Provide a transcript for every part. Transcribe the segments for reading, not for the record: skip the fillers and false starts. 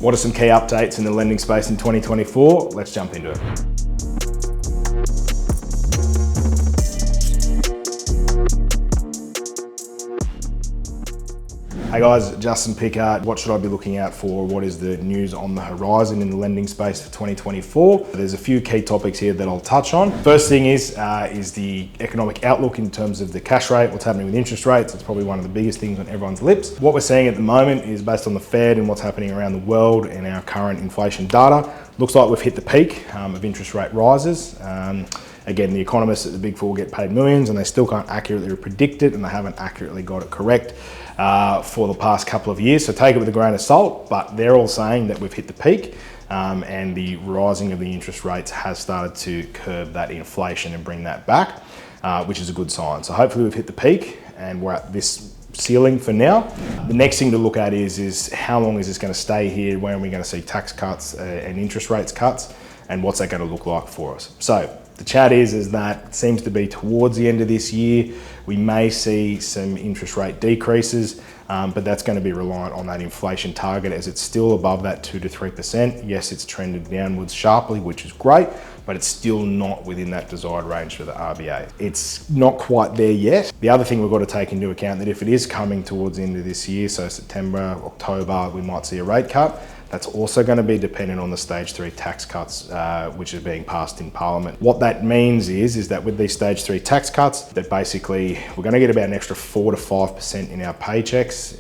What are some key updates in the lending space in 2024? Let's jump into it. Hey guys, Justin Pickard. What should I be looking out for? What is the news on the horizon in the lending space for 2024? There's a few key topics here that I'll touch on. First thing is the economic outlook in terms of the cash rate, what's happening with interest rates. It's probably one of the biggest things on everyone's lips. What we're seeing at the moment is based on the Fed and what's happening around the world and our current inflation data. Looks like we've hit the peak of interest rate rises. Again, the economists at the Big Four get paid millions and they still can't accurately predict it, and they haven't accurately got it correct for the past couple of years. So take it with a grain of salt, but they're all saying that we've hit the peak and the rising of the interest rates has started to curb that inflation and bring that back, which is a good sign. So hopefully we've hit the peak and we're at this ceiling for now. The next thing to look at is how long is this going to stay here? When are we going to see tax cuts and interest rates cuts? And what's that going to look like for us? So the chat is that it seems to be towards the end of this year, we may see some interest rate decreases, but that's going to be reliant on that inflation target as it's still above that 2 to 3%. Yes, it's trended downwards sharply, which is great, but it's still not within that desired range for the RBA. It's not quite there yet. The other thing we've got to take into account that if it is coming towards the end of this year, so September, October, we might see a rate cut. That's also going to be dependent on the stage 3 tax cuts, which are being passed in Parliament. What that means is that with these stage 3 tax cuts, that basically we're going to get about an extra 4 to 5% in our paychecks,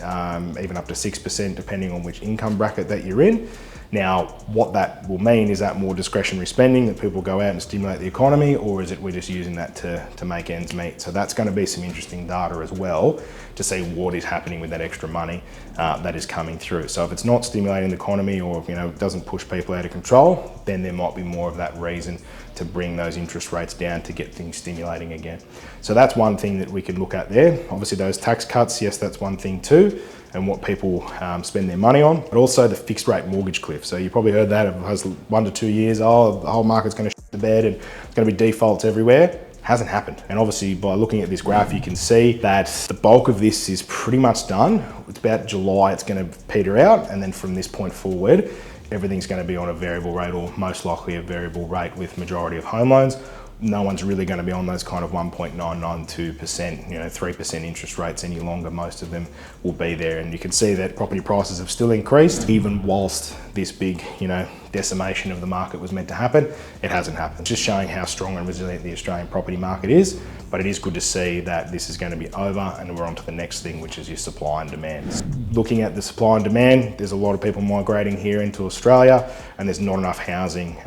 even up to 6% depending on which income bracket that you're in. Now, what that will mean is that more discretionary spending that people go out and stimulate the economy, or is it we're just using that to make ends meet? So that's going to be some interesting data as well to see what is happening with that extra money that is coming through. So if it's not stimulating the economy, or it doesn't push people out of control, then there might be more of that reason to bring those interest rates down to get things stimulating again. So that's one thing that we can look at there. Obviously those tax cuts, yes, that's one thing too, and what people spend their money on, but also the fixed rate mortgage cliff. So you probably heard that, it has 1 to 2 years, the whole market's going to shit the bed and it's going to be defaults everywhere. Hasn't happened. And obviously by looking at this graph, you can see that the bulk of this is pretty much done. It's about July, it's going to peter out. And then from this point forward, everything's going to be on a variable rate, or most likely a variable rate with majority of home loans. No one's really going to be on those kind of 1.992%, 3% interest rates any longer. Most of them will be there. And you can see that property prices have still increased, even whilst this big, decimation of the market was meant to happen. It hasn't happened. Just showing how strong and resilient the Australian property market is. But it is good to see that this is going to be over and we're on to the next thing, which is your supply and demand. Looking at the supply and demand, there's a lot of people migrating here into Australia and there's not enough housing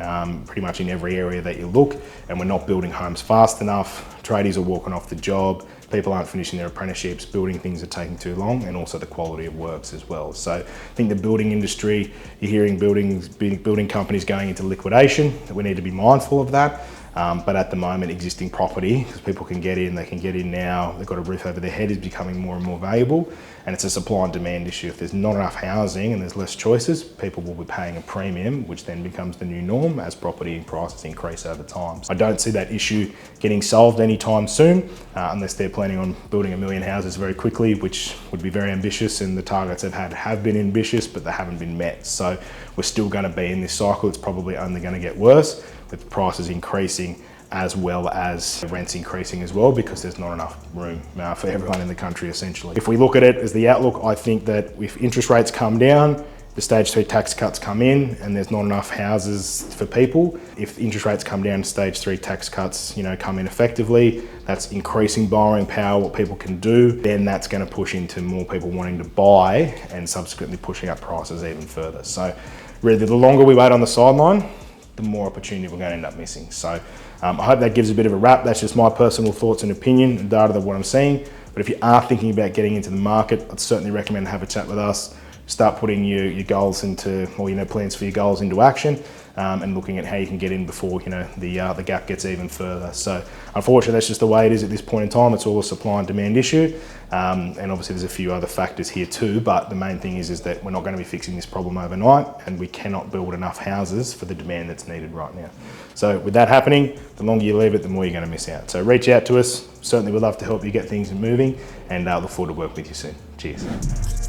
pretty much in every area that you look, and we're not building homes fast enough. Tradies are walking off the job. People aren't finishing their apprenticeships, building things are taking too long, and also the quality of works as well. So I think the building industry, you're hearing building companies going into liquidation. We need to be mindful of that. But at the moment, existing property, because people can get in, they can get in now, they've got a roof over their head, is becoming more and more valuable. And it's a supply and demand issue. If there's not enough housing and there's less choices, people will be paying a premium, which then becomes the new norm as property prices increase over time. So I don't see that issue getting solved anytime soon, unless they're planning on building 1 million houses very quickly, which would be very ambitious, and the targets they've had have been ambitious, but they haven't been met. So we're still going to be in this cycle. It's probably only going to get worse, with prices increasing as well as rents increasing as well, because there's not enough room for everyone in the country essentially. If we look at it as the outlook, I think that if interest rates come down, the stage 3 tax cuts come in, and there's not enough houses for people. If interest rates come down, stage 3 tax cuts, come in effectively, that's increasing borrowing power, what people can do, then that's going to push into more people wanting to buy and subsequently pushing up prices even further. So really, the longer we wait on the sideline, the more opportunity we're going to end up missing. So I hope that gives a bit of a wrap. That's just my personal thoughts and opinion and data of what I'm seeing. But if you are thinking about getting into the market, I'd certainly recommend have a chat with us. Start putting your goals into, or plans for your goals into action, and looking at how you can get in before the gap gets even further. So unfortunately, that's just the way it is at this point in time. It's all a supply and demand issue, and obviously there's a few other factors here too. But the main thing is that we're not going to be fixing this problem overnight, and we cannot build enough houses for the demand that's needed right now. So with that happening, the longer you leave it, the more you're going to miss out. So reach out to us. Certainly, we'd love to help you get things moving, and look forward to working with you soon. Cheers.